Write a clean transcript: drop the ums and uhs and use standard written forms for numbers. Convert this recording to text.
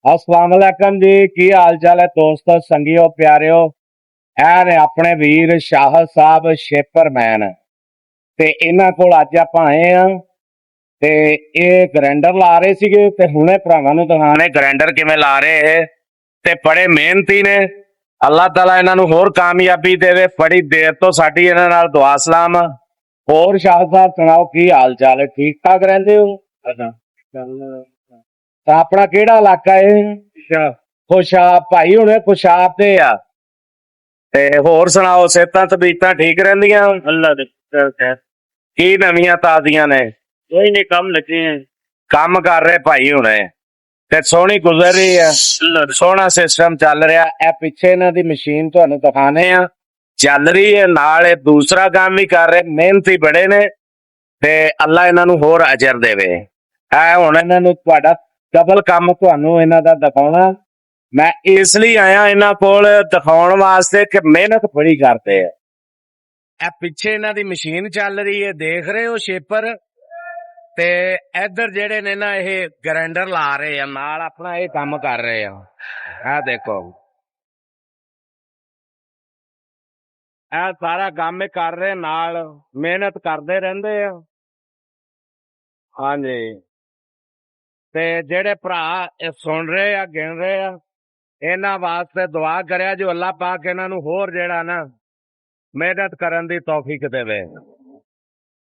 अस्सलाम वालेकुम जी, की हाल चाल है दोस्तों, संगियो, प्यारियो। ਇਹ ਨੇ ਆਪਣੇ ਵੀਰ ਸ਼ਾਹ ਸਾਹਿਬ ਸ਼ੇਪਰਮੈਨ ਤੇ ਇਹਨਾਂ ਕੋਲ ਅੱਜ ਆਪਾਂ ਆਏ ਆ ਤੇ ਇਹ ਗ੍ਰਾਈਂਡਰ ਲਾ ਰਹੇ ਸੀਗੇ ਤੇ ਹੁਣੇ ਭਰਾਵਾਂ ਨੂੰ ਦਿਖਾਣੇ ਗ੍ਰਾਈਂਡਰ ਕਿਵੇਂ ਲਾ ਰਹੇ ਇਹ ਤੇ ਬੜੇ ਮਿਹਨਤੀ ਨੇ। ਅੱਲਾਹ ਤਾਲਾ ਇਹਨਾਂ ਨੂੰ ਹੋਰ ਕਾਮਯਾਬੀ ਦੇਵੇ। ਬੜੀ ਦੇਰ ਤੋਂ ਸਾਡੀ ਇਹਨਾਂ ਨਾਲ ਦੁਆ ਸਲਾਮ। ਹੋਰ ਸ਼ਾਹ ਸਾਹਿਬ ਸੁਣਾਓ, ਕੀ ਹਾਲ ਚਾਲ ਹੈ? ਠੀਕ ਠਾਕ ਰਹਿੰਦੇ ਹੋ? ਤਾਂ ਆਪਣਾ ਕਿਹੜਾ ਇਲਾਕਾ ਹੈ? ਖੁਸ਼ਾਬ ਭਾਈ, ਹੁਣੇ ਖੁਸ਼ਾਬ ਤੇ ਆ। ਤੇ ਹੋਰ ਸੁਣਾਓ, ਸਿਹਤਾਂ ਤਬੀਅਤਾਂ ਠੀਕ ਰਹਿੰਦੀਆਂ? अल्लाह दे खैर ਕੀ ਨਵੀਆਂ ਤਾਜ਼ੀਆਂ ਨੇ? कोई नहीं कम लगे हैं ਕੰਮ ਕਰ ਰਹੇ ਭਾਈ ਹੁਣੇ ਤੇ ਸੋਹਣੀ ਗੁਜ਼ਰ ਰਹੀ ਆ। अल्लाह दे ਸੋਹਣਾ ਸਿਸਟਮ ਚੱਲ ਰਿਹਾ। ਇਹ ਪਿੱਛੇ ਇਹਨਾਂ ਦੀ ਮਸ਼ੀਨ ਤੁਹਾਨੂੰ ਦਿਖਾਣੇ ਆ, ਚੱਲ ਰਹੀ ਹੈ। ਨਾਲ ਇਹ ਦੂਸਰਾ ਕੰਮ ਵੀ ਕਰ ਰਹੇ, ਮਿਹਨਤੀ ਬੜੇ ਨੇ ਤੇ ਅੱਲਾ ਇਹਨਾਂ ਨੂੰ ਹੋਰ ਅਜਰ ਦੇਵੇ। ਇਹ ਹੁਣ ਇਹਨਾਂ ਨੂੰ ਤੁਹਾਡਾ ਡਬਲ ਕੰਮ ਤੁਹਾਨੂੰ ਇਹਨਾਂ ਦਾ ਦਿਖਾਉਣਾ। ਮੈਂ ਇਸ ਲਈ ਆਇਆ ਇਹਨਾਂ ਕੋਲ ਦਿਖਾਉਣ ਵਾਸਤੇ ਕਿ ਮਿਹਨਤ ਬੜੀ ਕਰਦੇ ਆ। ਇਹ ਪਿੱਛੇ ਇਹਨਾਂ ਦੀ ਮਸ਼ੀਨ ਚੱਲ ਰਹੀ ਹੈ, ਦੇਖ ਰਹੇ ਹੋ ਸ਼ੇਪਰ। ਤੇ ਇੱਧਰ ਜਿਹੜੇ ਨੇ ਨਾ ਇਹ ਗ੍ਰਾਈਂਡਰ ਲਾ ਰਹੇ ਆ, ਨਾਲ ਆਪਣਾ ਇਹ ਕੰਮ ਕਰ ਰਹੇ ਆ। ਆਹ ਦੇਖੋ, ਇਹ ਸਾਰਾ ਕੰਮ ਇਹ ਕਰ ਰਹੇ, ਨਾਲ ਮਿਹਨਤ ਕਰਦੇ ਰਹਿੰਦੇ ਆ। ਹਾਂਜੀ, ਤੇ ਜਿਹੜੇ ਭਰਾ ਇਹ ਸੁਣ ਰਹੇ ਆ, ਗਿਣ ਰਹੇ ਆ, ਇਹਨਾਂ ਵਾਸਤੇ ਦੁਆ ਕਰਿਆ ਜੋ ਅੱਲਾਹ ਪਾਕ ਇਹਨਾਂ ਨੂੰ ਹੋਰ ਜਿਹੜਾ ਨਾ ਮਿਹਨਤ ਕਰਨ ਦੀ ਤੌਫੀਕ ਦੇਵੇ।